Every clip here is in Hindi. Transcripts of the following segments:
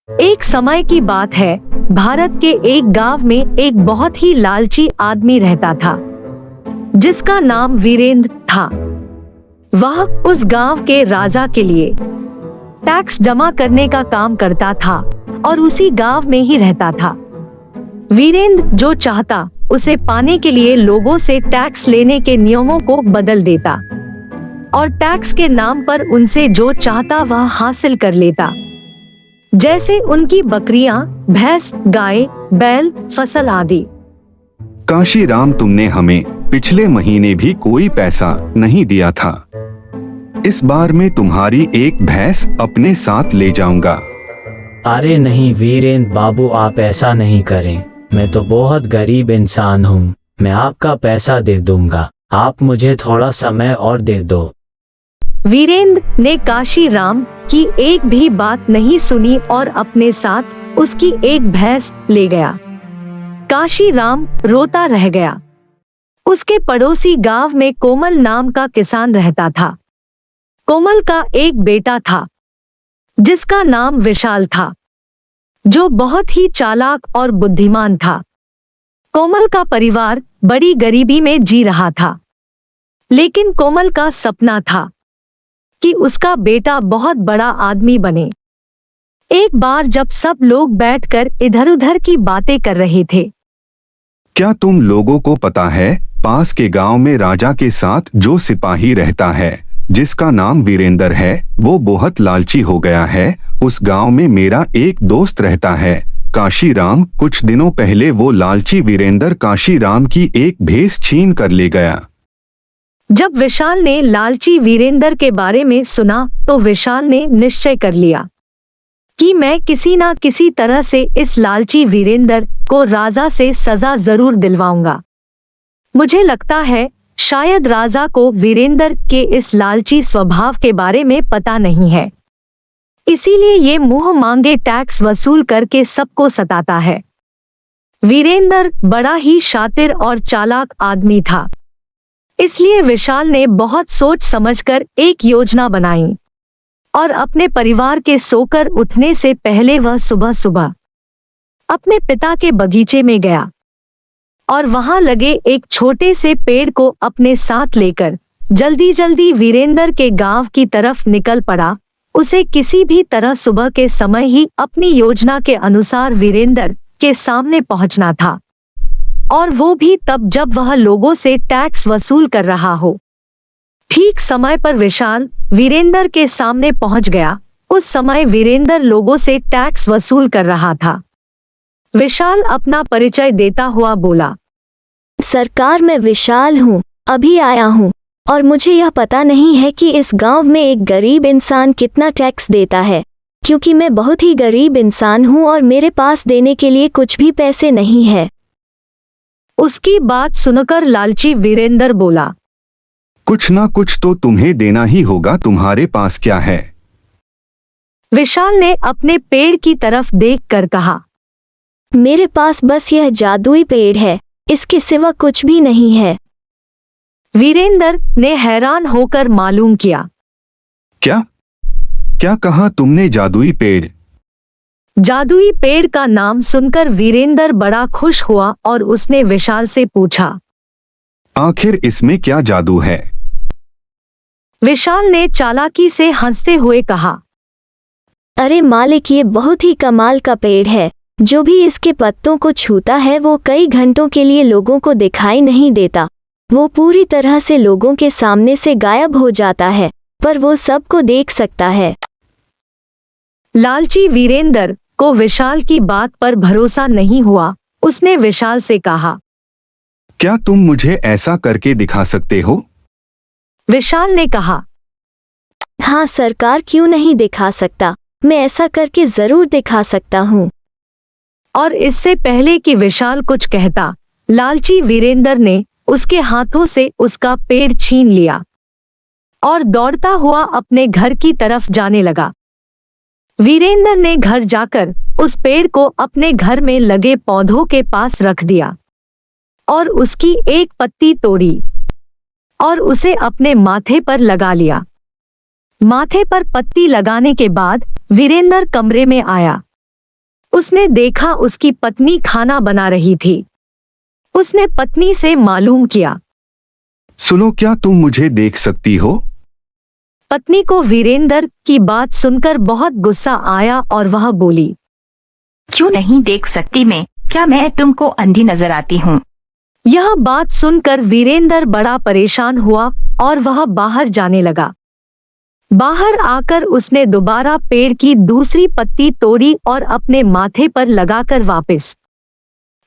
एक समय की बात है, भारत के एक गांव में एक बहुत ही लालची आदमी रहता था, जिसका नाम वीरेंद्र था। वह उस गांव के राजा के लिए टैक्स जमा करने का काम करता था और उसी गांव में ही रहता था। वीरेंद्र जो चाहता उसे पाने के लिए लोगों से टैक्स लेने के नियमों को बदल देता और टैक्स के नाम पर उनसे जो चाहता वह हासिल कर लेता, जैसे उनकी बकरियां, भैंस, गाय, बैल, फसल आदि। काशीराम, तुमने हमें पिछले महीने भी कोई पैसा नहीं दिया था। इस बार मैं तुम्हारी एक भैंस अपने साथ ले जाऊंगा। अरे नहीं वीरेंद्र बाबू, आप ऐसा नहीं करें। मैं तो बहुत गरीब इंसान हूँ। मैं आपका पैसा दे दूंगा, आप मुझे थोड़ा समय और दे दो। वीरेंद्र ने काशीराम की एक भी बात नहीं सुनी और अपने साथ उसकी एक भैंस ले गया। काशीराम रोता रह गया। उसके पड़ोसी गांव में कोमल नाम का किसान रहता था। कोमल का एक बेटा था, जिसका नाम विशाल था, जो बहुत ही चालाक और बुद्धिमान था। कोमल का परिवार बड़ी गरीबी में जी रहा था, लेकिन कोमल का सपना था कि उसका बेटा बहुत बड़ा आदमी बने। एक बार जब सब लोग बैठकर इधर-उधर की बातें कर रहे थे, क्या तुम लोगों को पता है, पास के गांव में राजा के साथ जो सिपाही रहता है, जिसका नाम वीरेंद्र है, वो बहुत लालची हो गया है। उस गांव में मेरा एक दोस्त रहता है, काशीराम। कुछ दिनों पहले वो लालची वीरेंद्र काशीराम की एक भैंस छीन कर ले गया। जब विशाल ने लालची वीरेंद्र के बारे में सुना तो विशाल ने निश्चय कर लिया कि मैं किसी ना किसी तरह से इस लालची वीरेंद्र को राजा से सजा जरूर दिलवाऊंगा। मुझे लगता है शायद राजा को वीरेंद्र के इस लालची स्वभाव के बारे में पता नहीं है, इसीलिए ये मुंह मांगे टैक्स वसूल करके सबको सताता है। वीरेंद्र बड़ा ही शातिर और चालाक आदमी था, इसलिए विशाल ने बहुत सोच समझकर एक योजना बनाई और अपने परिवार के सोकर उठने से पहले वह सुबह सुबह अपने पिता के बगीचे में गया और वहां लगे एक छोटे से पेड़ को अपने साथ लेकर जल्दी जल्दी वीरेंद्र के गांव की तरफ निकल पड़ा। उसे किसी भी तरह सुबह के समय ही अपनी योजना के अनुसार वीरेंद्र के सामने पहुंचना था, और वो भी तब जब वह लोगों से टैक्स वसूल कर रहा हो। ठीक समय पर विशाल वीरेंद्र के सामने पहुंच गया। उस समय वीरेंद्र लोगों से टैक्स वसूल कर रहा था। विशाल अपना परिचय देता हुआ बोला, सरकार, मैं विशाल हूँ, अभी आया हूँ और मुझे यह पता नहीं है कि इस गांव में एक गरीब इंसान कितना टैक्स देता है, क्योंकि मैं बहुत ही गरीब इंसान हूँ और मेरे पास देने के लिए कुछ भी पैसे नहीं है। उसकी बात सुनकर लालची वीरेंद्र बोला, कुछ ना कुछ तो तुम्हें देना ही होगा, तुम्हारे पास क्या है? विशाल ने अपने पेड़ की तरफ देखकर कहा, मेरे पास बस यह जादुई पेड़ है, इसके सिवा कुछ भी नहीं है। वीरेंद्र ने हैरान होकर मालूम किया, क्या क्या कहा तुमने? जादुई पेड़? जादुई पेड़ का नाम सुनकर वीरेंद्र बड़ा खुश हुआ और उसने विशाल से पूछा, आखिर इसमें क्या जादू है? विशाल ने चालाकी से हंसते हुए कहा, अरे मालिक, ये बहुत ही कमाल का पेड़ है। जो भी इसके पत्तों को छूता है वो कई घंटों के लिए लोगों को दिखाई नहीं देता। वो पूरी तरह से लोगों के सामने से गायब हो जाता है, पर वो सबको देख सकता है। लालची वीरेंद्र को विशाल की बात पर भरोसा नहीं हुआ। उसने विशाल से कहा, क्या तुम मुझे ऐसा करके दिखा सकते हो? विशाल ने कहा, हाँ सरकार, क्यों नहीं दिखा सकता, मैं ऐसा करके जरूर दिखा सकता हूँ। और इससे पहले कि विशाल कुछ कहता, लालची वीरेंद्र ने उसके हाथों से उसका पेड़ छीन लिया और दौड़ता हुआ अपने घर की तरफ जाने लगा। वीरेंद्र ने घर जाकर उस पेड़ को अपने घर में लगे पौधों के पास रख दिया और उसकी एक पत्ती तोड़ी और उसे अपने माथे पर लगा लिया। माथे पर पत्ती लगाने के बाद वीरेंद्र कमरे में आया उसने देखा उसकी पत्नी खाना बना रही थी। उसने पत्नी से मालूम किया। सुनो, क्या तुम मुझे देख सकती हो? पत्नी को वीरेंद्र की बात सुनकर बहुत गुस्सा आया और वह बोली, क्यों नहीं देख सकती मैं? क्या मैं तुमको अंधी नजर आती हूँ? यह बात सुनकर वीरेंद्र बड़ा परेशान हुआ और वह बाहर जाने लगा। बाहर आकर उसने दोबारा पेड़ की दूसरी पत्ती तोड़ी और अपने माथे पर लगाकर वापस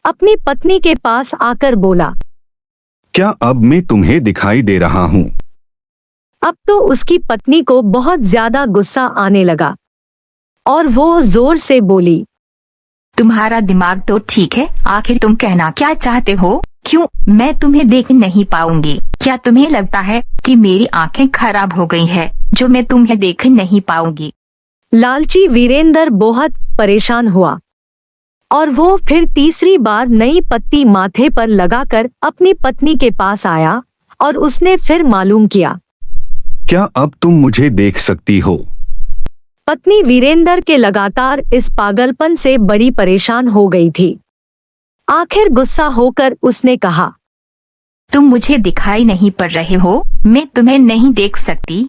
अपनी पत्नी के पास आकर बोला, क्या अब मैं तुम्हें दिखाई दे रहा हूँ? अब तो उसकी पत्नी को बहुत ज्यादा गुस्सा आने लगा और वो जोर से बोली, तुम्हारा दिमाग तो ठीक है, आखिर तुम कहना क्या चाहते हो? क्यों मैं तुम्हें देख नहीं पाऊंगी? क्या तुम्हें लगता है कि मेरी आंखें खराब हो गई है जो मैं तुम्हें देख नहीं पाऊंगी? लालची वीरेंद्र बहुत परेशान हुआ और वो फिर तीसरी बार नई पत्ती माथे पर लगाकर अपनी पत्नी के पास आया और उसने फिर मालूम किया। क्या अब तुम मुझे देख सकती हो? पत्नी वीरेंद्र के लगातार इस पागलपन से बड़ी परेशान हो गई थी। आखिर गुस्सा होकर उसने कहा, तुम मुझे दिखाई नहीं पड़ रहे हो, मैं तुम्हें नहीं देख सकती।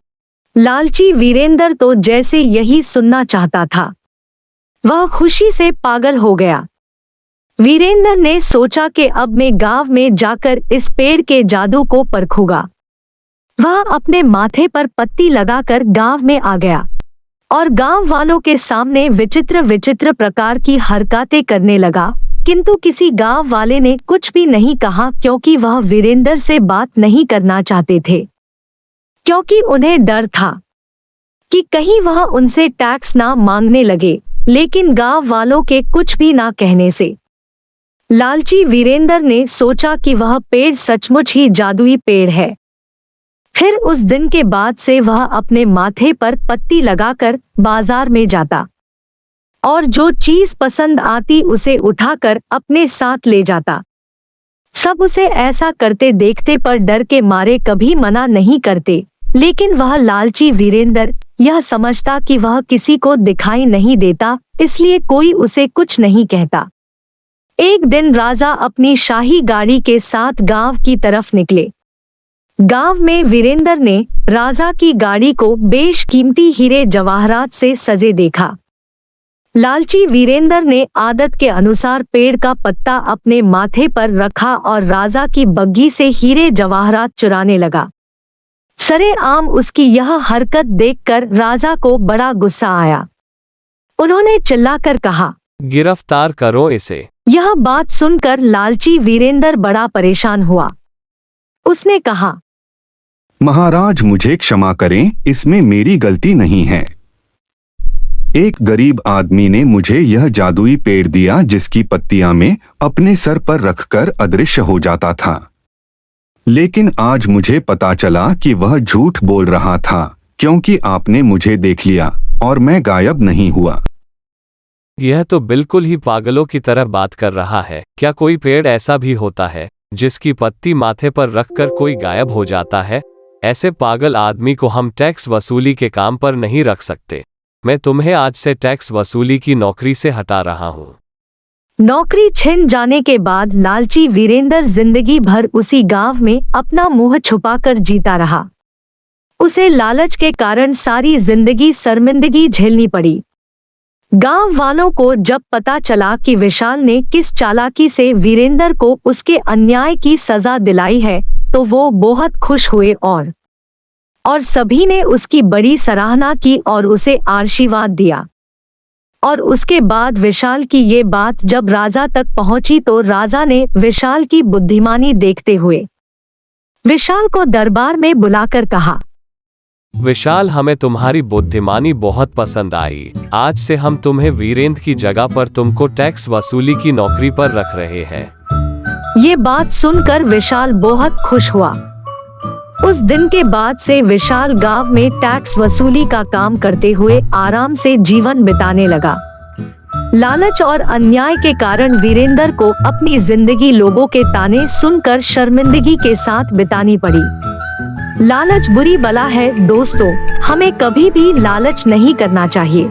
लालची वीरेंद्र तो जैसे यही सुनना चाहता था, वह खुशी से पागल हो गया। वीरेंद्र ने सोचा कि अब मैं गांव में जाकर इस पेड़ के जादू को परखूंगा। वह अपने माथे पर पत्ती लगाकर गांव में आ गया और गांव वालों के सामने विचित्र विचित्र प्रकार की हरकतें करने लगा, किंतु किसी गांव वाले ने कुछ भी नहीं कहा क्योंकि वह वीरेंद्र से बात नहीं करना चाहते थे, क्योंकि उन्हें डर था कि कहीं वह उनसे टैक्स ना मांगने लगे। लेकिन गांव वालों के कुछ भी ना कहने से लालची वीरेंद्र ने सोचा कि वह पेड़ सचमुच ही जादुई पेड़ है। फिर उस दिन के बाद से वह अपने माथे पर पत्ती लगाकर बाजार में जाता और जो चीज पसंद आती उसे उठाकर अपने साथ ले जाता। सब उसे ऐसा करते देखते पर डर के मारे कभी मना नहीं करते, लेकिन वह लालची वीरेंद्र यह समझता कि वह किसी को दिखाई नहीं देता, इसलिए कोई उसे कुछ नहीं कहता। एक दिन राजा अपनी शाही गाड़ी के साथ गांव की तरफ निकले। गांव में वीरेंद्र ने राजा की गाड़ी को बेशकीमती हीरे जवाहरात से सजे देखा। लालची वीरेंद्र ने आदत के अनुसार पेड़ का पत्ता अपने माथे पर रखा और राजा की बग्गी से हीरे जवाहरात चुराने लगा। सरेआम उसकी यह हरकत देखकर राजा को बड़ा गुस्सा आया। उन्होंने चिल्लाकर कहा, गिरफ्तार करो इसे। यह बात सुनकर लालची वीरेंद्र बड़ा परेशान हुआ। उसने कहा, महाराज मुझे क्षमा करें, इसमें मेरी गलती नहीं है। एक गरीब आदमी ने मुझे यह जादुई पेड़ दिया जिसकी पत्तियां मैं अपने सर पर रखकर अदृश्य हो जाता था। लेकिन आज मुझे पता चला कि वह झूठ बोल रहा था, क्योंकि आपने मुझे देख लिया और मैं गायब नहीं हुआ। यह तो बिल्कुल ही पागलों की तरह बात कर रहा है। क्या कोई पेड़ ऐसा भी होता है जिसकी पत्ती माथे पर रखकर कोई गायब हो जाता है? ऐसे पागल आदमी को हम टैक्स वसूली के काम पर नहीं रख सकते। मैं तुम्हें आज से टैक्स वसूली की नौकरी से हटा रहा हूँ। नौकरी छिन जाने के बाद लालची वीरेंद्र जिंदगी भर उसी गांव में अपना मुंह छुपाकर जीता रहा। उसे लालच के कारण सारी जिंदगी शर्मिंदगी झेलनी पड़ी। गांव वालों को जब पता चला कि विशाल ने किस चालाकी से वीरेंद्र को उसके अन्याय की सजा दिलाई है, तो वो बहुत खुश हुए और सभी ने उसकी बड़ी सराहना की और उसे आशीर्वाद दिया। और उसके बाद विशाल की ये बात जब राजा तक पहुंची तो राजा ने विशाल की बुद्धिमानी देखते हुए विशाल को दरबार में बुलाकर कहा, विशाल, हमें तुम्हारी बुद्धिमानी बहुत पसंद आई। आज से हम तुम्हें वीरेंद्र की जगह पर तुमको टैक्स वसूली की नौकरी पर रख रहे हैं। ये बात सुनकर विशाल बहुत खुश हुआ। उस दिन के बाद से विशाल गांव में टैक्स वसूली का काम करते हुए आराम से जीवन बिताने लगा। लालच और अन्याय के कारण वीरेंद्र को अपनी जिंदगी लोगों के ताने सुनकर शर्मिंदगी के साथ बितानी पड़ी। लालच बुरी बला है दोस्तों, हमें कभी भी लालच नहीं करना चाहिए।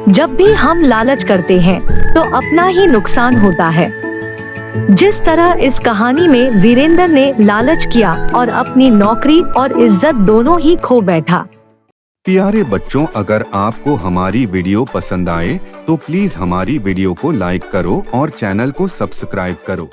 जब भी हम लालच करते हैं तो अपना ही नुकसान होता है। जिस तरह इस कहानी में वीरेंद्र ने लालच किया और अपनी नौकरी और इज्जत दोनों ही खो बैठा। प्यारे बच्चों, अगर आपको हमारी वीडियो पसंद आए तो प्लीज हमारी वीडियो को लाइक करो और चैनल को सब्सक्राइब करो।